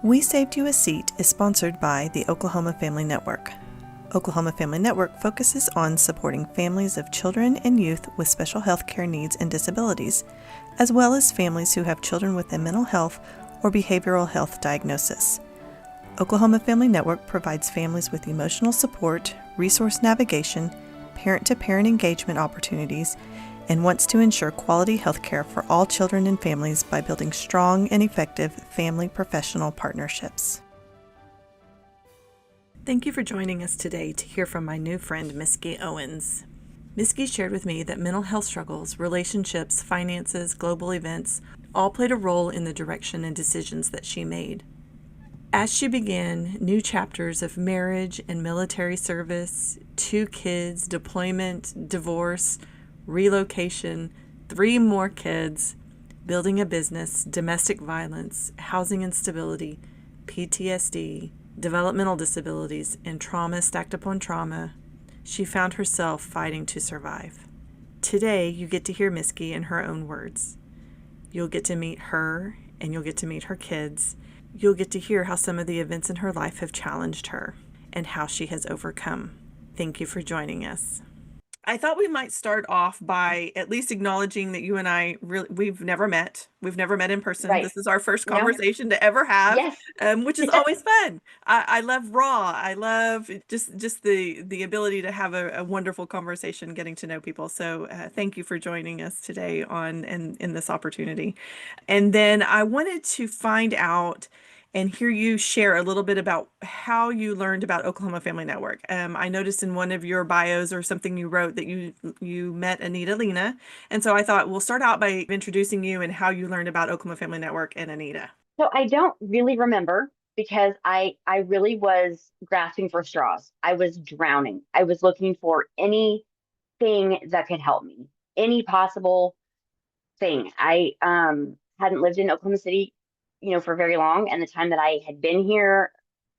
We Saved You a Seat is sponsored by the Oklahoma Family Network. Oklahoma Family Network focuses on supporting families of children and youth with special health care needs and disabilities, as well as families who have children with a mental health or behavioral health diagnosis. Oklahoma Family Network provides families with emotional support, resource navigation, parent-to-parent engagement opportunities, and wants to ensure quality health care for all children and families by building strong and effective family-professional partnerships. Thank you for joining us today to hear from my new friend, Meske Owens. Meske shared with me that mental health struggles, relationships, finances, global events all played a role in the direction and decisions that she made. As she began new chapters of marriage and military service, 2 kids, deployment, divorce, relocation, 3 more kids, building a business, domestic violence, housing instability, PTSD, developmental disabilities, and trauma stacked upon trauma, she found herself fighting to survive. Today, you get to hear Meske in her own words. You'll get to meet her, and you'll get to meet her kids. You'll get to hear how some of the events in her life have challenged her and how she has overcome. Thank you for joining us. I thought we might start off by at least acknowledging that you and I we've never met. We've never met in person. Right. This is our first No. conversation to ever have, Yes. which is always fun. I love raw. I love just the ability to have a wonderful conversation, getting to know people. So thank you for joining us today in this opportunity. And then I wanted to find out and hear you share a little bit about how you learned about Oklahoma Family Network. I noticed in one of your bios or something you wrote that you met Anita Lena. And so I thought we'll start out by introducing you and how you learned about Oklahoma Family Network and Anita. So I don't really remember because I really was grasping for straws. I was drowning. I was looking for anything that could help me, any possible thing. I hadn't lived in Oklahoma City, for very long. And the time that I had been here,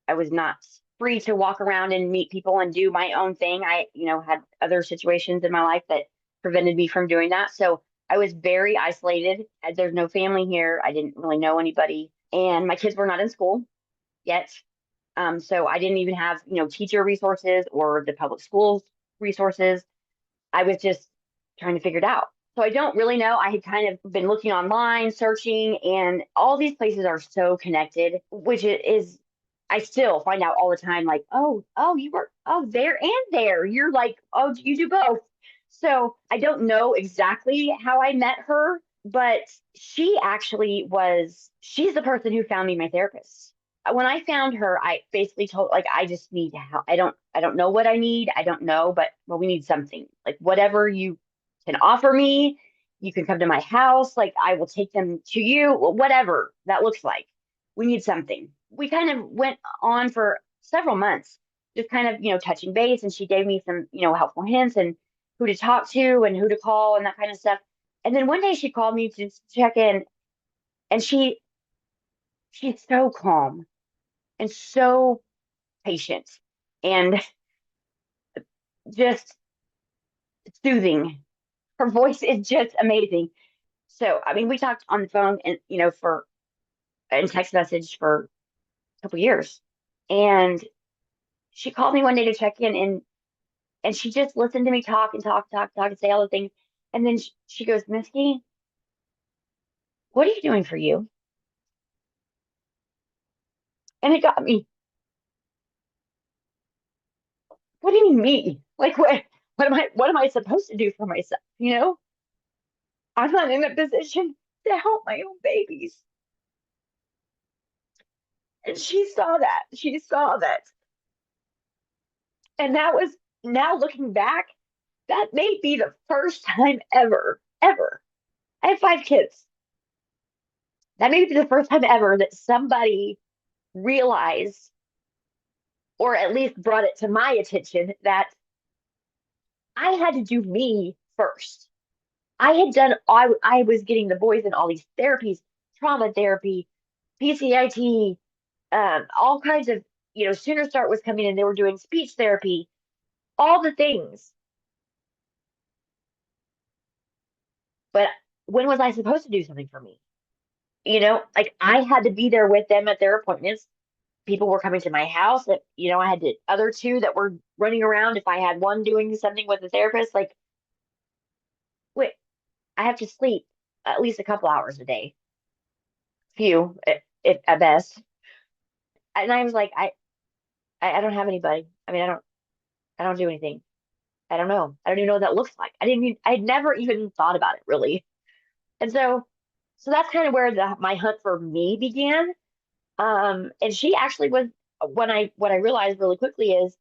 I was not free to walk around and meet people and do my own thing. I, had other situations in my life that prevented me from doing that. So I was very isolated. There's no family here. I didn't really know anybody. And my kids were not in school yet. So I didn't even have, teacher resources or the public schools resources. I was just trying to figure it out. So I don't really know. I had kind of been looking online, searching, and all these places are so connected, which is, I still find out all the time, like, you were, there and there. You're like, oh, you do both. So I don't know exactly how I met her, but she's the person who found me my therapist. When I found her, I basically told, like, I just need help. I don't know what I need. I don't know, but well, we need something. Like, whatever you can offer me, you can come to my house. Like, I will take them to you, whatever that looks like. We need something. We kind of went on for several months, just kind of, touching base. And she gave me some, helpful hints and who to talk to and who to call and that kind of stuff. And then one day she called me to check in, and she's so calm and so patient and just soothing. Her voice is just amazing. So, I mean, we talked on the phone and, and text message for a couple years. And she called me one day to check in, and she just listened to me talk and talk and say all the things. And then she goes, Misty, what are you doing for you? And it got me. What do you mean me? Like, what am I supposed to do for myself? I'm not in a position to help my own babies. And she saw that. She saw that. And that was, now looking back, that may be the first time ever, ever. I have 5 kids. That may be the first time ever that somebody realized, or at least brought it to my attention, that I had to do me first. I was getting the boys in all these therapies, trauma therapy, PCIT, all kinds of, Sooner Start was coming in. They were doing speech therapy, all the things. But when was I supposed to do something for me? like I had to be there with them at their appointments. People were coming to my house that, I had the other two that were running around. If I had one doing something with the therapist, like, wait, I have to sleep at least a couple hours a day, few if at best. And I was like, I don't have anybody. I mean, I don't do anything. I don't know. I don't even know what that looks like. I had never even thought about it really. And so that's kind of where my hunt for me began. And she actually was what I realized really quickly is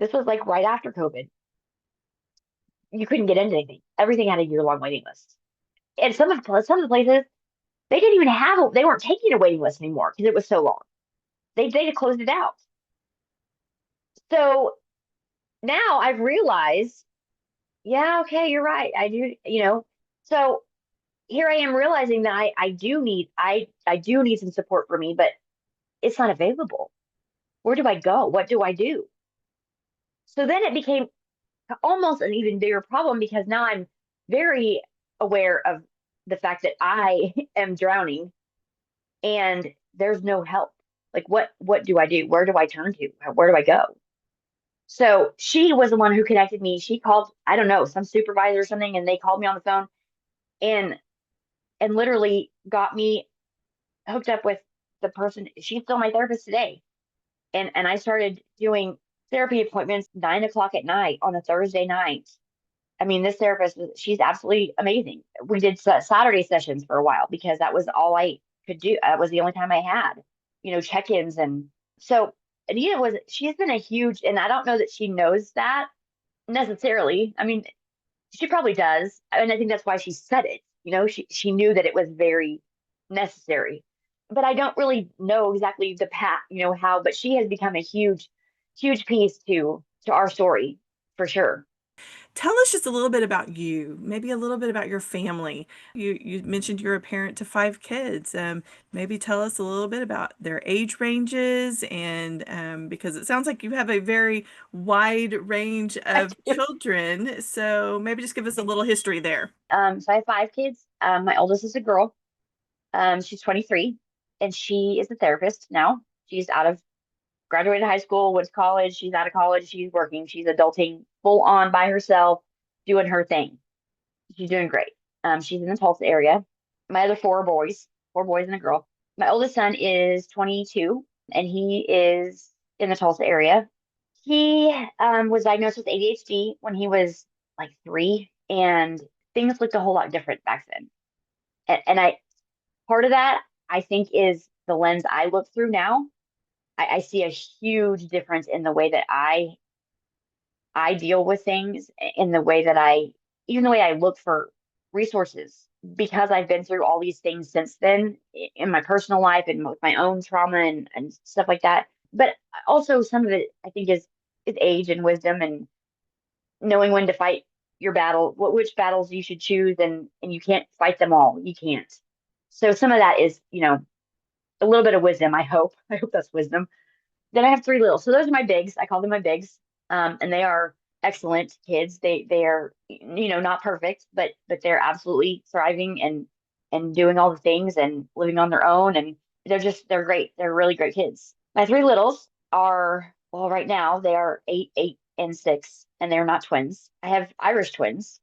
this was like right after COVID. You couldn't get into anything. Everything had a year-long waiting list. And some of the places they didn't even they weren't taking a waiting list anymore because it was so long. They had closed it out. So now I've realized, yeah, okay, you're right. I do. So here I am realizing that I do need some support for me, but it's not available. Where do I go? What do I do? So then it became almost an even bigger problem because now I'm very aware of the fact that I am drowning and there's no help. Like what do I do? Where do I turn to? Where do I go? So she was the one who connected me. She called, I don't know, some supervisor or something, and they called me on the phone and literally got me hooked up with the person. She's still my therapist today. And I started doing therapy appointments 9 o'clock at night on a Thursday night. I mean, this therapist, she's absolutely amazing. We did Saturday sessions for a while because that was all I could do. That was the only time I had, check-ins. And so she's been a huge, and I don't know that she knows that necessarily. I mean, she probably does. And I think that's why she said it. She knew that it was very necessary. But I don't really know exactly the path, how, but she has become a huge, huge piece to our story for sure. Tell us just a little bit about you, maybe a little bit about your family. You mentioned you're a parent to 5 kids. Maybe tell us a little bit about their age ranges, and because it sounds like you have a very wide range of children. So maybe just give us a little history there. So I have 5 kids. My oldest is a girl. She's 23 and she is a therapist now. She's out of graduated high school, went to college. She's out of college. She's working. She's adulting full on by herself, doing her thing. She's doing great. She's in the Tulsa area. My other four boys and a girl. My oldest son is 22 and he is in the Tulsa area. He was diagnosed with ADHD when he was like 3, and things looked a whole lot different back then. And part of that, I think, is the lens I look through now. I see a huge difference in the way that I deal with things, in the way that even the way I look for resources, because I've been through all these things since then in my personal life and with my own trauma and stuff like that. But also some of it, I think, is age and wisdom and knowing when to fight your battle, which battles you should choose, and you can't fight them all. You can't. So some of that is, a little bit of wisdom, I hope. I hope that's wisdom. Then I have 3 little. So those are my bigs. I call them my bigs. And they are excellent kids. They are, not perfect, but they're absolutely thriving and doing all the things and living on their own. And they're great. They're really great kids. My 3 littles are, well, right now they are 8, and 6, and they're not twins. I have Irish twins.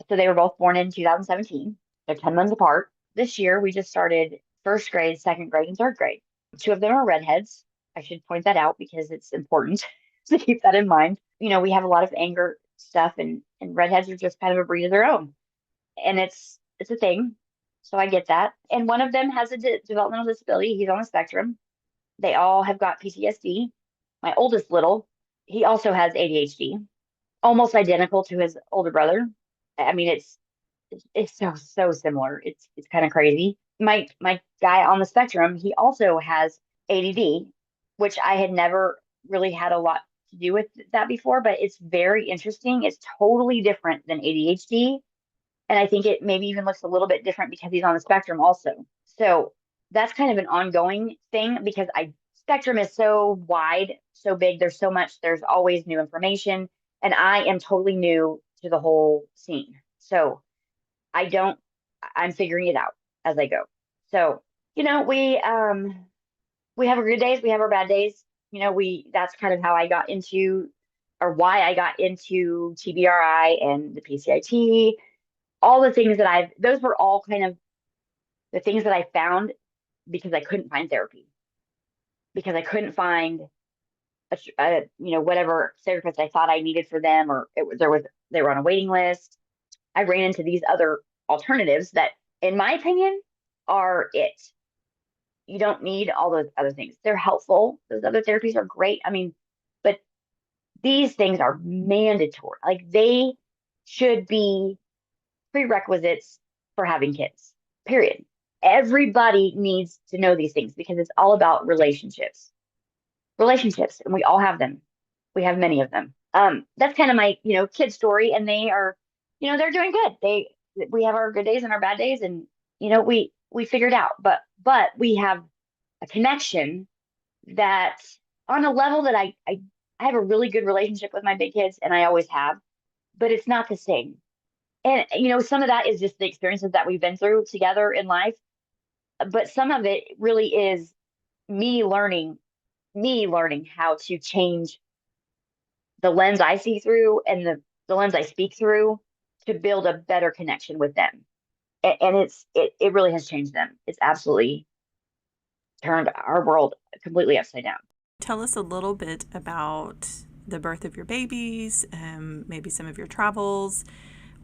So they were both born in 2017. They're 10 months apart. This year we just started first grade, second grade, and third grade. 2 of them are redheads. I should point that out because it's important to keep that in mind. We have a lot of anger stuff, and redheads are just kind of a breed of their own. And it's a thing. So I get that. And one of them has a developmental disability. He's on the spectrum. They all have got PTSD. My oldest little, he also has ADHD, almost identical to his older brother. I mean, it's so similar. It's kind of crazy. My guy on the spectrum, he also has ADD, which I had never really had a lot to do with that before, but it's very interesting. It's totally different than ADHD. And I think it maybe even looks a little bit different because he's on the spectrum also. So that's kind of an ongoing thing because spectrum is so wide, so big. There's so much, there's always new information. And I am totally new to the whole scene. So I don't, I'm figuring it out as I go. So, we have our good days, we have our bad days. That's kind of how I got into, or why I got into TBRI and the PCIT. All the things that those were all kind of the things that I found because I couldn't find therapy, because I couldn't find whatever therapist I thought I needed for them, or they were on a waiting list. I ran into these other alternatives that, in my opinion, are it. You don't need all those other things. They're helpful. Those other therapies are great. I mean, but these things are mandatory. Like, they should be prerequisites for having kids, period. Everybody needs to know these things because it's all about relationships. Relationships, and we all have them. We have many of them. That's kind of my, kid story, and they're doing good. We have our good days and our bad days, and we figured out. But we have a connection that, on a level that I have a really good relationship with my big kids, and I always have, but it's not the same. And some of that is just the experiences that we've been through together in life, but some of it really is me learning how to change the lens I see through, and the lens I speak through, to build a better connection with them. And it really has changed them. It's absolutely turned our world completely upside down. Tell us a little bit about the birth of your babies, maybe some of your travels,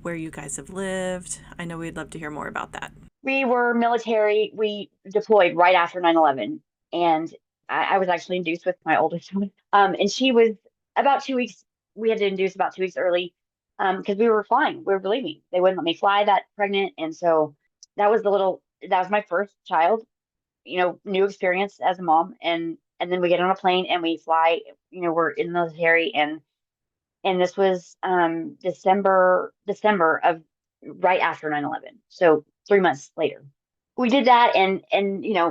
where you guys have lived. I know we'd love to hear more about that. We were military. We deployed right after 9/11, and I was actually induced with my oldest one. And she was about 2 weeks. We had to induce about 2 weeks early, because we were flying. We were leaving. They wouldn't let me fly that pregnant, and so that was my first child. New experience as a mom, and then we get on a plane and we fly. We're in the military, and this was December of right after 9/11. So 3 months later. We did that, and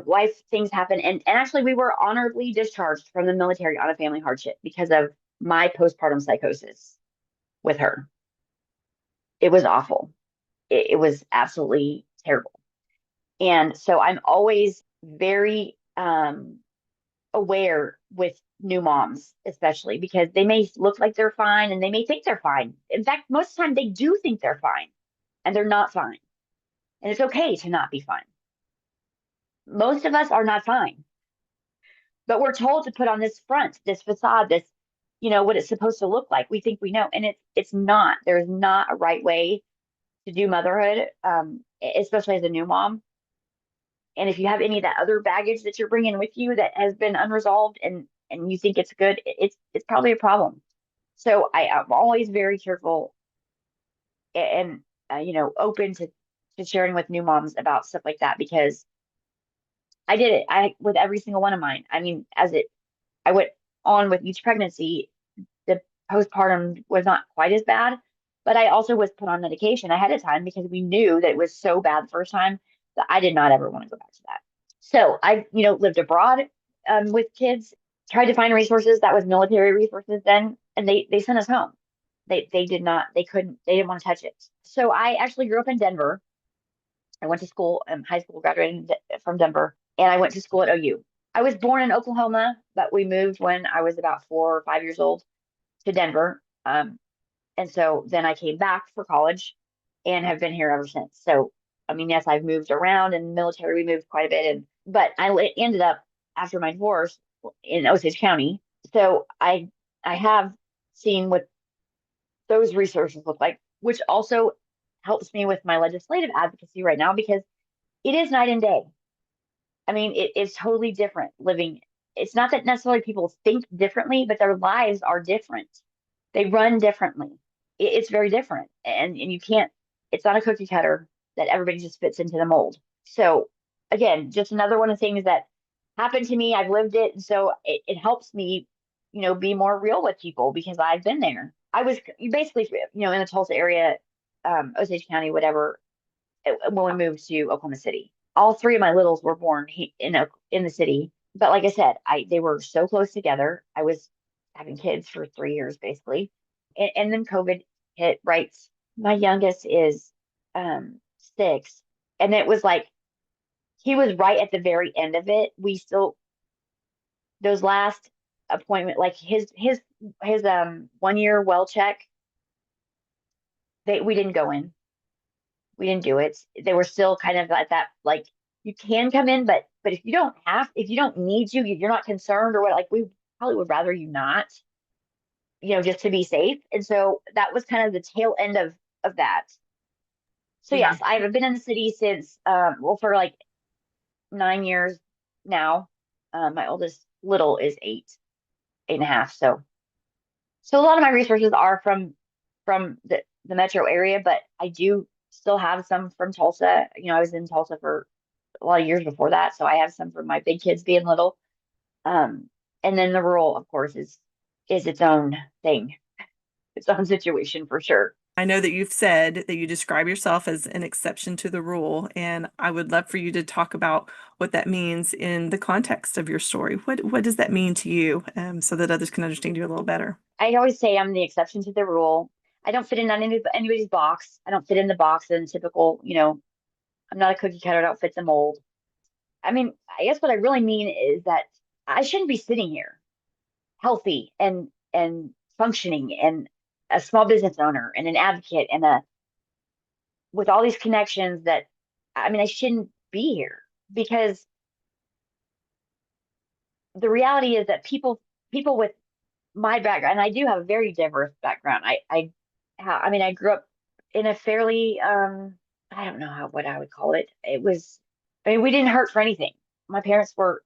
life things happen, and actually we were honorably discharged from the military on a family hardship because of my postpartum psychosis with her. It was awful. It was absolutely terrible. And so I'm always very aware with new moms, especially because they may look like they're fine and they may think they're fine. In fact, most of the time they do think they're fine, and they're not fine. And it's okay to not be fine. Most of us are not fine, but we're told to put on this front, this facade, this, what it's supposed to look like. We think we know, and it's not. There is not a right way to do motherhood, especially as a new mom. And if you have any of that other baggage that you're bringing with you that has been unresolved, and you think it's good, it's probably a problem. So I'm always very careful, and open to sharing with new moms about stuff like that, because I did it. I with every single one of mine. I mean, I went on with each pregnancy. The postpartum was not quite as bad, but I also was put on medication ahead of time because we knew that it was so bad the first time that I did not ever want to go back to that. So I, lived abroad, with kids, tried to find resources. That was military resources then, and they sent us home. They did not, they couldn't, they didn't want to touch it. So I actually grew up in Denver. I went to school, high school, graduated from Denver, and I went to school at OU. I was born in Oklahoma, but we moved when I was about 4 or 5 years old to Denver. And so then I came back for college and have been here ever since. So, I mean, yes, I've moved around. In the military, we moved quite a bit, but I ended up, after my divorce, in Osage County. So I have seen what those resources look like, which also helps me with my legislative advocacy right now, because it is night and day. I mean, it is totally different living. It's not that necessarily people think differently, but their lives are different. They run differently. It's very different. And you can't, it's not a cookie cutter that everybody just fits into the mold. So again, just another one of the things that happened to me. I've lived it. And so it helps me, be more real with people because I've been there. I was basically, in the Tulsa area, Osage County, whatever, when we moved to Oklahoma City. All three of my littles were born in the city. But like I said, they were so close together. I was having kids for 3 years basically, and then COVID hit. Right, my youngest is 6, and it was like he was right at the very end of it. We still, those last appointment, like his 1 year well check, we didn't go in. We didn't do it. They were still kind of at that, like, you can come in, but if you don't need to, you're not concerned or what, like, we probably would rather you not, just to be safe. And so that was kind of the tail end of that. So Yeah. yes, I've been in the city since well, for like 9 years now. My oldest little is 8.5. So a lot of my resources are from the metro area, but I do still have some from Tulsa. I was in Tulsa for a lot of years before that, so I have some from my big kids being little. Um, and then the rural, of course, is its own thing, its own situation for sure. I know that you've said that you describe yourself as an exception to the rule, and I would love for you to talk about what that means in the context of your story. What does that mean to you, so that others can understand you a little better? I always say I'm the exception to the rule. I don't fit in on anybody's box. I don't fit in the box in typical, I'm not a cookie cutter. I don't fit the mold. I mean, I guess what I really mean is that I shouldn't be sitting here healthy and functioning and a small business owner and an advocate and a with all these connections that I mean I shouldn't be here because the reality is that people with my background, and I do have a very diverse background. I mean I grew up in a fairly I don't know what I would call it. I mean we didn't hurt for anything. My parents were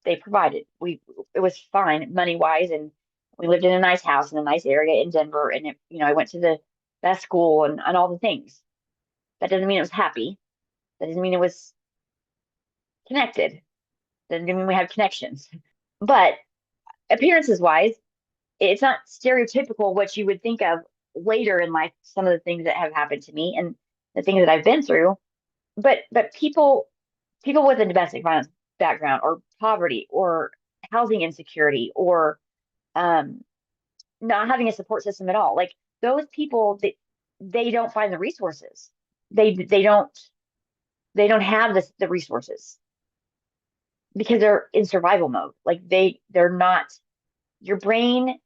they provided. It was fine money wise, and we lived in a nice house in a nice area in Denver, and I went to the best school and all the things. That doesn't mean it was happy. That doesn't mean it was connected. That doesn't mean we had connections. But appearances wise, it's not stereotypical what you would think of later in life, some of the things that have happened to me and the things that I've been through. But people with a domestic violence background or poverty or housing insecurity or um, not having a support system at all, like those people, they don't find the resources. They don't have the resources because they're in survival mode. Like they're not. Your brain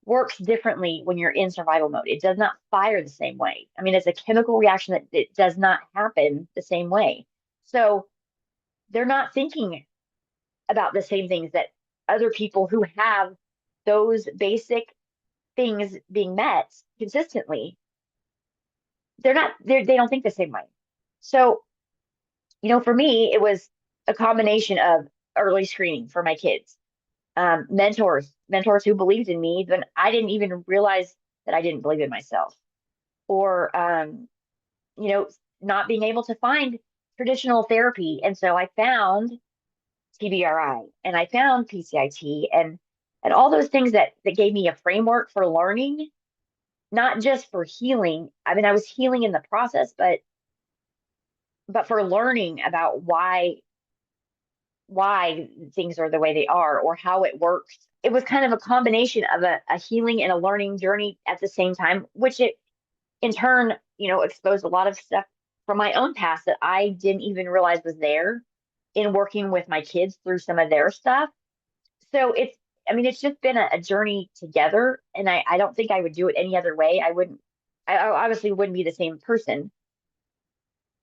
works differently when you're in survival mode. It does not fire the same way. I mean, it's a chemical reaction that it does not happen the same way. So they're not thinking about the same things that other people who have those basic things being met consistently, they don't think the same way. So, for me, it was a combination of early screening for my kids, mentors who believed in me when I didn't even realize that I didn't believe in myself, or you know, not being able to find traditional therapy. And so I found TBRI and I found PCIT and all those things that gave me a framework for learning, not just for healing. I mean, I was healing in the process, but for learning about why things are the way they are or how it works. It was kind of a combination of a healing and a learning journey at the same time, which it in turn, exposed a lot of stuff from my own past that I didn't even realize was there in working with my kids through some of their stuff. So I mean, it's just been a journey together. And I don't think I would do it any other way. I obviously wouldn't be the same person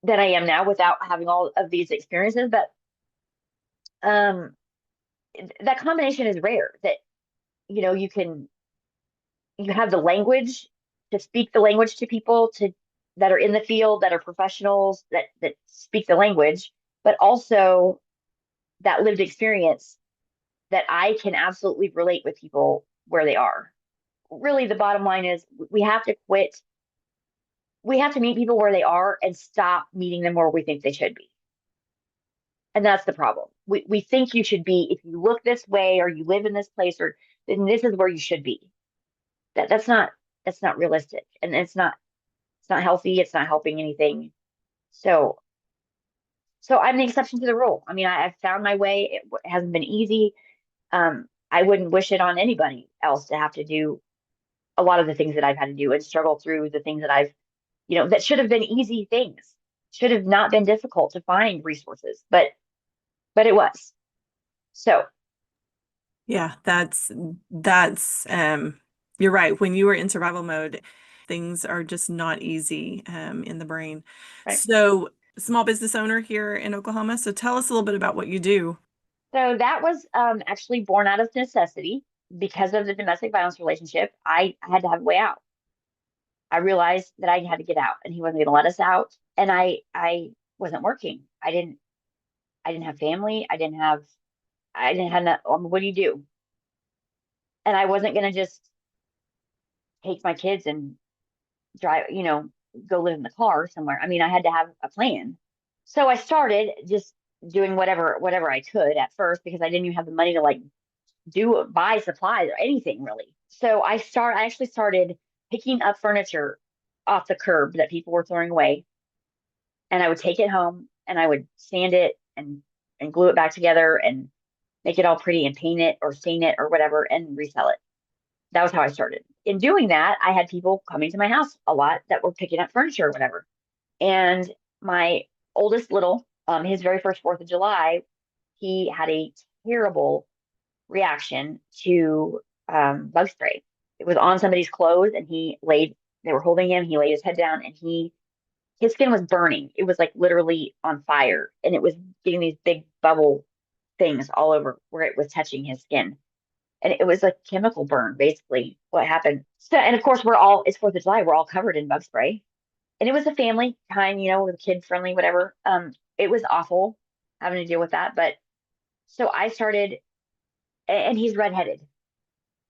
that I am now without having all of these experiences. But um, that combination is rare that, you you have the language to speak the language to people that are in the field, that are professionals, that speak the language, but also that lived experience that I can absolutely relate with people where they are. Really, the bottom line is we have to quit. We have to meet people where they are and stop meeting them where we think they should be. And that's the problem. We think you should be, if you look this way or you live in this place, or then this is where you should be. That's not realistic. And it's not healthy. It's not helping anything. So, so I'm the exception to the rule. I mean, I've found my way. It hasn't been easy. I wouldn't wish it on anybody else to have to do a lot of the things that I've had to do and struggle through the things that that should have been easy things should have not been difficult to find resources, but it was. So, Yeah, that's you're right. When you are in survival mode, things are just not easy in the brain. right. So, small business owner here in Oklahoma. So tell us a little bit about what you do. So that was actually born out of necessity because of the domestic violence relationship. I had to have a way out. I realized that I had to get out, and he wasn't going to let us out. And I wasn't working. I didn't have family. I didn't have no, what do you do? And I wasn't going to just take my kids and drive, go live in the car somewhere. I mean, I had to have a plan. So I started just doing whatever I could at first because I didn't even have the money to like do buy supplies or anything really. So I actually started picking up furniture off the curb that people were throwing away, and I would take it home and I would sand it and glue it back together and make it all pretty and paint it or stain it or whatever and resell it. That was how I started. In doing that, I had people coming to my house a lot that were picking up furniture or whatever. And my oldest little, his very first 4th of July, he had a terrible reaction to bug spray. It was on somebody's clothes, and they were holding him. He laid his head down, and his skin was burning. It was like literally on fire, and it was getting these big bubble things all over where it was touching his skin. And it was like chemical burn, basically, what happened. So, and of course, it's 4th of July, we're all covered in bug spray. And it was a family time, with kid friendly, whatever. It was awful having to deal with that. But so I started, and he's redheaded.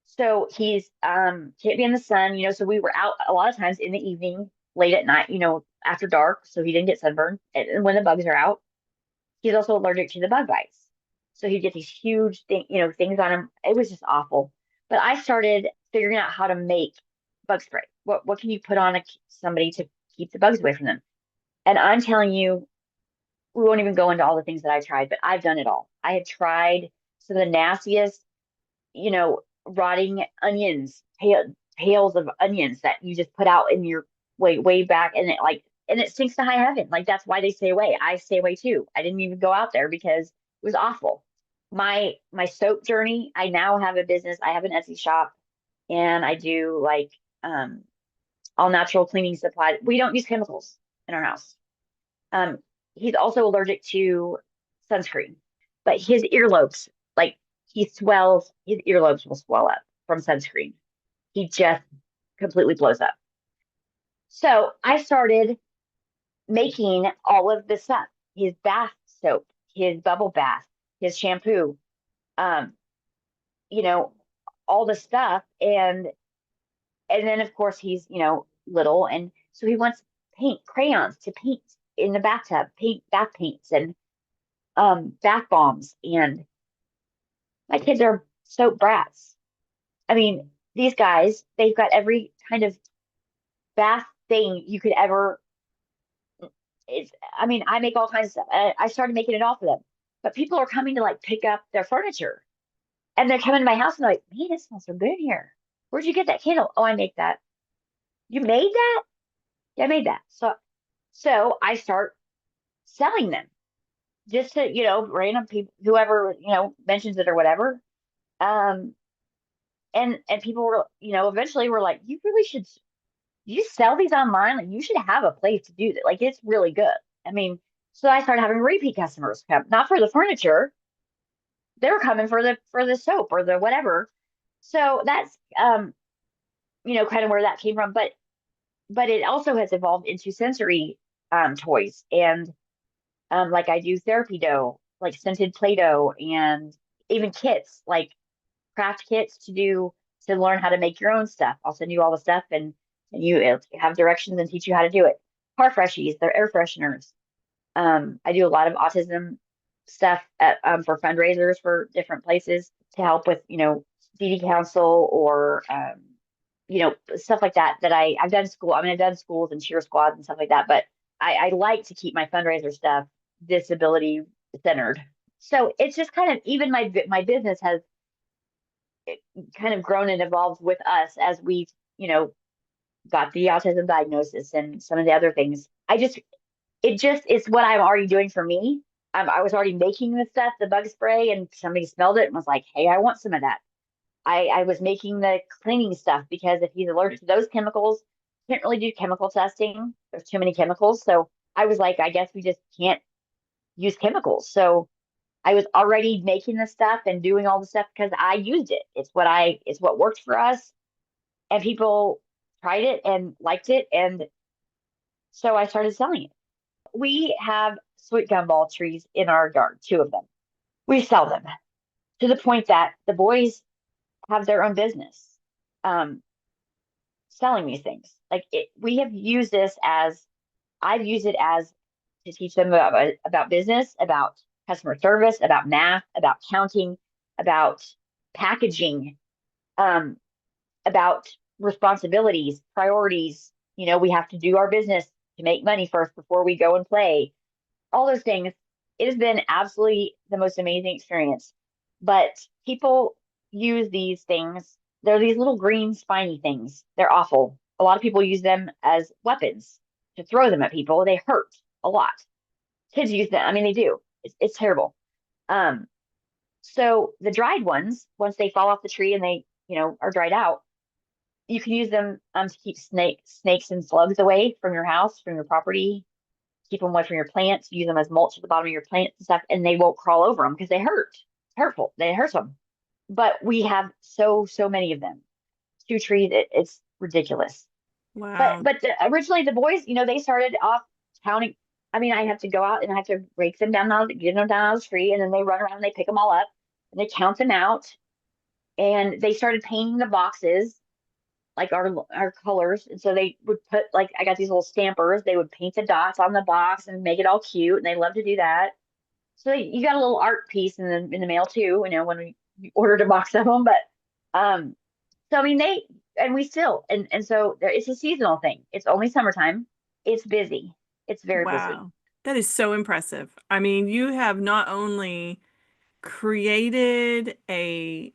So he's can't be in the sun, so we were out a lot of times in the evening, late at night, after dark, so he didn't get sunburned. And when the bugs are out, he's also allergic to the bug bites. So he'd get these huge things on him. It was just awful. But I started figuring out how to make bug spray. What can you put on somebody to keep the bugs away from them? And I'm telling you, we won't even go into all the things that I tried, but I've done it all. I had tried some of the nastiest, rotting onions, pails of onions that you just put out in your way back, and it stinks to high heaven. Like that's why they stay away. I stay away too. I didn't even go out there because it was awful. My soap journey. I now have a business. I have an Etsy shop, and I do like all natural cleaning supplies. We don't use chemicals in our house. Um, he's also allergic to sunscreen, but his earlobes, like his earlobes will swell up from sunscreen. He just completely blows up. So I started making all of this stuff, his bath soap, his bubble bath, his shampoo, um, you know, all the stuff. And then of course he's, little. And so he wants crayons to paint in the bathtub, paint bath paints and bath bombs. And my kids are soap brats. I mean, these guys, they've got every kind of bath thing you could ever. I mean, I make all kinds of stuff. I started making it all for them. But people are coming to like pick up their furniture, and they're coming to my house and they're like, man, it smells so good in here. Where'd you get that candle? Oh, I make that. You made that? Yeah, I made that. So I start selling them just to, random people, whoever, mentions it or whatever. Um, and people were, eventually were like, you really should, you sell these online? Like you should have a place to do that. Like it's really good. I mean, so I started having repeat customers come, not for the furniture. They were coming for the soap or the whatever. So that's kind of where that came from. But it also has evolved into sensory toys and like I do therapy dough, like scented Play-Doh and even kits, like craft kits to learn how to make your own stuff. I'll send you all the stuff and you have directions and teach you how to do it. Car freshies, they're air fresheners. I do a lot of autism stuff for fundraisers for different places to help with, DD council or, stuff like that, I've done school. I mean, I've done schools and cheer squads and stuff like that, but I like to keep my fundraiser stuff disability centered. So it's just kind of, even my business has kind of grown and evolved with us as we've, got the autism diagnosis and some of the other things. it just it's what I'm already doing for me. I was already making the stuff, the bug spray, and somebody smelled it and was like, "Hey, I want some of that." I was making the cleaning stuff because if he's allergic to those chemicals, can't really do chemical testing. There's too many chemicals. So I was like, I guess we just can't use chemicals. So I was already making the stuff and doing all the stuff because I used it. It's what worked for us. And people tried it and liked it. And so I started selling it. We have sweet gumball trees in our yard, two of them. We sell them to the point that the boys have their own business selling these things. We have used this as I've used it as to teach them about business, about customer service, about math, about counting, about packaging, um, about responsibilities, priorities. We have to do our business to make money first before we go and play. All those things. It has been absolutely the most amazing experience. But people use these things. They're these little green spiny things. They're awful. A lot of people use them as weapons to throw them at people. They hurt a lot. Kids use them. I mean, they do. It's terrible. Um, so the dried ones, once they fall off the tree and they, are dried out, you can use them to keep snakes and slugs away from your house, from your property, keep them away from your plants, use them as mulch at the bottom of your plants and stuff, and they won't crawl over them because they hurt. It's hurtful. They hurt them. But we have so many of them. Two trees, it's ridiculous. But Wow. but originally the boys, they started off counting. I mean, I have to go out and I have to rake them down, get them down out of the tree, and then they run around and they pick them all up and they count them out. And they started painting the boxes like our colors. And so they would put like I got these little stampers. They would paint the dots on the box and make it all cute, and they love to do that. So you got a little art piece in the mail too, when we ordered a box of them. But so I mean we still and so it's a seasonal thing. It's only summertime. It's busy. It's very busy. Wow. That is so impressive. I mean, you have not only created a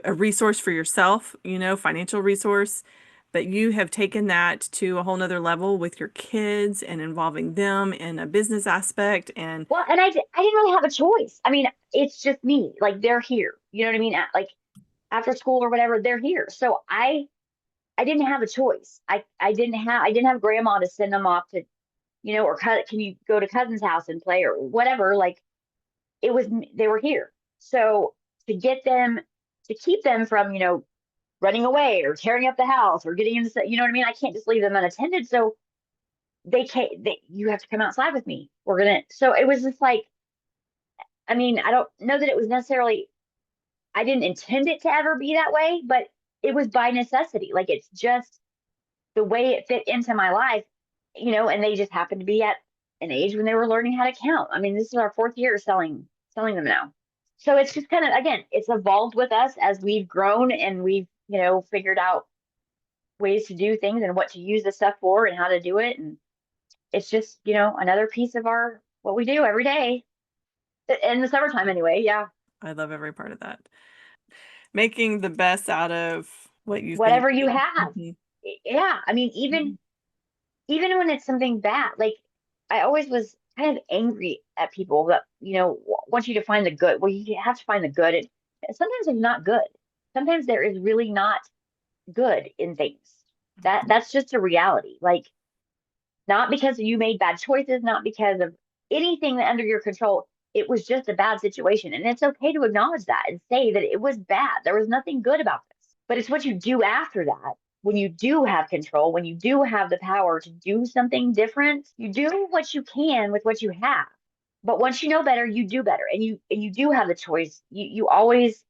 resource for yourself, financial resource, but you have taken that to a whole nother level with your kids and involving them in a business aspect. And Well, and I didn't really have a choice. I mean, it's just me. Like they're here. You know what I mean? Like after school or whatever, they're here. So I didn't have a choice. I didn't have grandma to send them off to, or can you go to cousin's house and play or whatever. Like they were here. So to get them, to keep them from, running away or tearing up the house or getting into, you know what I mean? I can't just leave them unattended. So you have to come outside with me. So it was just like, I mean, I don't know that it was necessarily, I didn't intend it to ever be that way, but it was by necessity. Like it's just the way it fit into my life, and they just happened to be at an age when they were learning how to count. I mean, this is our fourth year selling them now. So it's just kind of, again, it's evolved with us as we've grown and we've, figured out ways to do things and what to use the stuff for and how to do it. And it's just, another piece of what we do every day in the summertime anyway. Yeah. I love every part of that. Making the best out of what you've been Whatever you given. have. Mhm. Yeah. I mean, even when it's something bad, like I always was kind of angry at people that, want you to find the good. Well, you have to find the good. Sometimes it's not good. Sometimes there is really not good in things. That's just a reality. Like not because you made bad choices, not because of anything that under your control. It was just a bad situation. And it's okay to acknowledge that and say that it was bad. There was nothing good about this. But it's what you do after that. When you do have control, when you do have the power to do something different, you do what you can with what you have. But once you know better, you do better. And you do have the choice. You always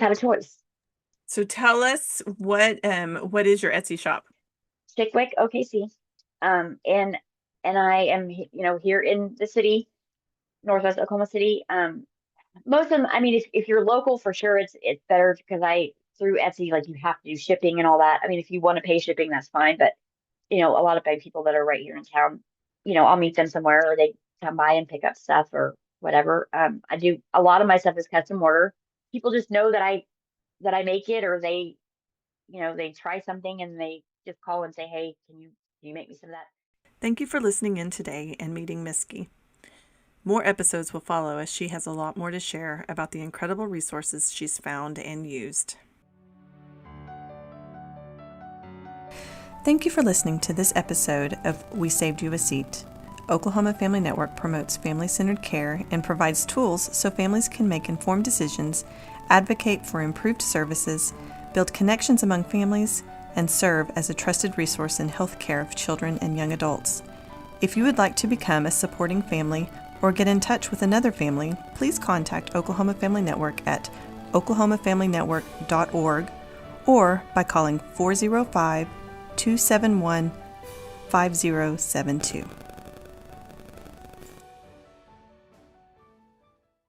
have a choice. So tell us what is your Etsy shop? Chickwick, OKC. And I am, here in the city, Northwest Oklahoma City. Most of them, I mean, if you're local for sure, it's better because through Etsy, like you have to do shipping and all that. I mean, if you want to pay shipping, that's fine. But a lot of big people that are right here in town, I'll meet them somewhere or they come by and pick up stuff or whatever. I do a lot of my stuff is custom order. People just know that I make it, or they try something and they just call and say, hey, can you make me some of that? Thank you for listening in today and meeting Meske. More episodes will follow as she has a lot more to share about the incredible resources she's found and used. Thank you for listening to this episode of We Saved You a Seat. Oklahoma Family Network promotes family-centered care and provides tools so families can make informed decisions, advocate for improved services, build connections among families, and serve as a trusted resource in health care of children and young adults. If you would like to become a supporting family or get in touch with another family, please contact Oklahoma Family Network at oklahomafamilynetwork.org or by calling 405-271-5072.